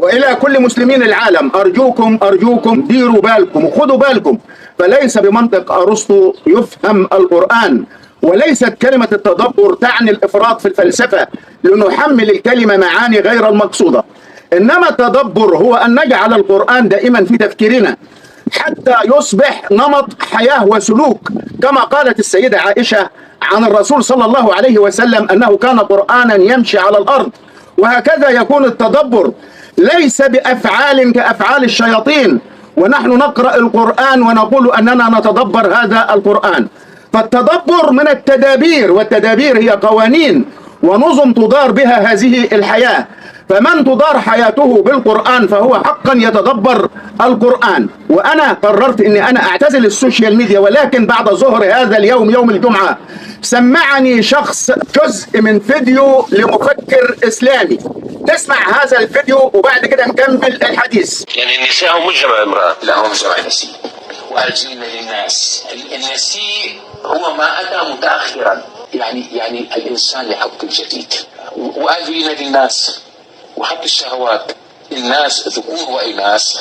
وإلى كل مسلمين العالم، أرجوكم ديروا بالكم وخذوا بالكم، فليس بمنطق أرسطو يفهم القرآن، وليست كلمة التدبر تعني الإفراط في الفلسفة لنحمل الكلمة معاني غير المقصودة، إنما التدبر هو أن نجعل القرآن دائما في تفكيرنا حتى يصبح نمط حياة وسلوك، كما قالت السيدة عائشة عن الرسول صلى الله عليه وسلم أنه كان قرآنا يمشي على الأرض. وهكذا يكون التدبر، ليس بأفعال كأفعال الشياطين، ونحن نقرأ القرآن ونقول أننا نتدبر هذا القرآن. فالتدبر من التدابير، والتدابير هي قوانين ونظم تدار بها هذه الحياة، فمن تدار حياته بالقرآن فهو حقا يتدبر القرآن. وأنا قررت أني أنا أعتزل السوشيال ميديا، ولكن بعد ظهر هذا اليوم يوم الجمعة سمعني شخص جزء من فيديو لمفكر إسلامي. نسمع هذا الفيديو وبعد كده نكمل الحديث. يعني النساء هم مجتمع امرأة؟ لا، هو مجتمع نسيء وأجل للناس. النسيء هو ما أتى متأخرا، يعني الإنسان لحق الجديد، وأجل للناس وحق الشهوات. الناس ذكور وإناث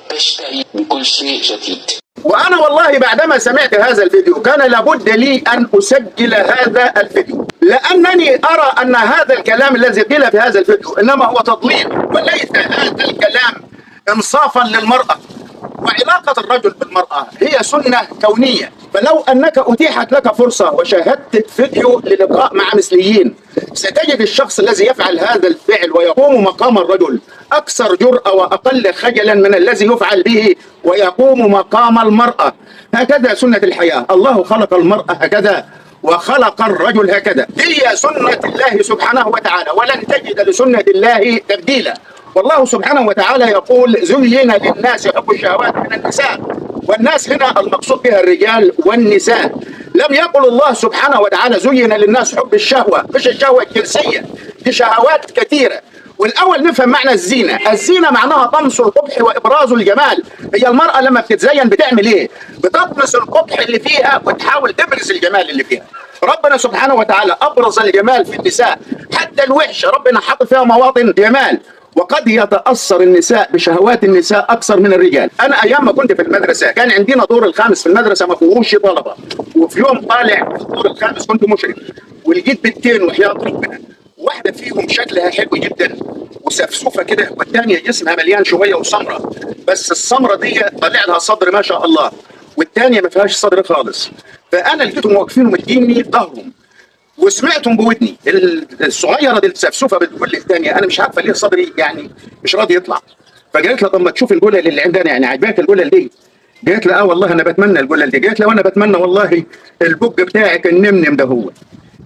تشتهي بكل شيء جديد. وأنا والله بعدما سمعت هذا الفيديو كان لابد لي أن أسجل هذا الفيديو، لأنني أرى أن هذا الكلام الذي قيل في هذا الفيديو إنما هو تضليل، وليس هذا الكلام إنصافا للمرأة. وعلاقة الرجل بالمرأة هي سنة كونية، فلو أنك أتيحت لك فرصة وشاهدت فيديو للقاء مع مثليين ستجد الشخص الذي يفعل هذا الفعل ويقوم مقام الرجل أكثر جرأة وأقل خجلا من الذي يفعل به ويقوم مقام المرأة. هكذا سنة الحياة، الله خلق المرأة هكذا وخلق الرجل هكذا، هي سنة الله سبحانه وتعالى، ولن تجد لسنة الله تبديلا. والله سبحانه وتعالى يقول زين للناس حب الشهوات من النساء، والناس هنا المقصود بها الرجال والنساء. لم يقل الله سبحانه وتعالى زين للناس حب الشهوة، مش الشهوة الجنسية، دي شهوات كثيرة. والأول نفهم معنى الزينة. الزينة معناها طمس القبح وإبراز الجمال. هي المرأة لما بتتزين بتعمل إيه؟ بتطمس القبح اللي فيها وتحاول تبرز الجمال اللي فيها. ربنا سبحانه وتعالى أبرز الجمال في النساء، حتى الوحش ربنا حط فيها مواطن جمال. وقد يتأثر النساء بشهوات النساء أكثر من الرجال. أنا أيام ما كنت في المدرسة كان عندنا دور الخامس في المدرسة ما فيهوش طلبة، وفي يوم طالع في الدور الخامس كنت مشرف ولقيت بنتين وحياة ربنا، واحدة فيهم شكلها حلو جدا وسفسوفة كده، والثانية جسمها مليان شوية وسمرة، بس السمرة دي طلع لها صدر ما شاء الله، والثانية ما فيهاش صدر خالص. فأنا لقيتهم واقفين ومديني ظهرهم وسمعتهم بودني. الصغيره دي السفسوفه بتقول للثانيه انا مش عارفه ليه صدري يعني مش راضي يطلع. فقالت لها طب ما تشوف الجلل اللي عندنا، يعني عجباك الجلل دي؟ قالت لها اه والله انا بتمنى الجلل دي. قالت لها وانا بتمنى والله البق بتاعك النمنم ده. هو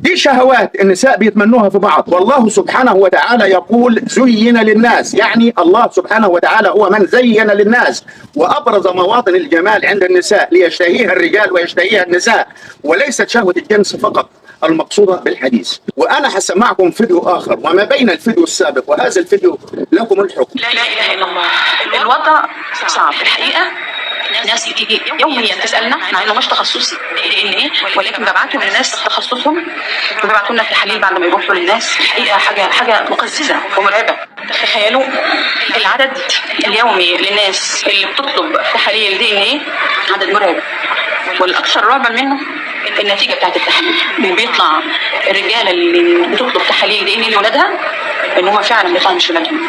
دي شهوات النساء بيتمنوها في بعض. والله سبحانه وتعالى يقول زين للناس، يعني الله سبحانه وتعالى هو من زين للناس وأبرز مواطن الجمال عند النساء ليشتهيها الرجال ويشتهيها النساء، وليست شهوة الجنس فقط المقصودة بالحديث. وأنا هسمعكم فيديو آخر وما بين الفيديو السابق وهذا الفيديو لكم الحكم. لا إله إلا الله. الوضع صعب الحقيقة. ناس تيجي يوميا تسالنا، مع انه مش تخصصي ولكن ببعتهم للناس تخصصهم، وبيبعتوا لنا التحاليل بعد ما يروحوا للناس. الحقيقه حاجه مقززه ومرعبه. تخيلوا العدد اليومي للناس اللي بتطلب تحاليل DNA، عدد مرعب. والاكثر رعبا منه النتيجه بتاعت التحاليل، اللي بيطلع الرجاله اللي بتطلب تحاليل DNA لولادها ان هم فعلا بيطلعوا مش ولادهم.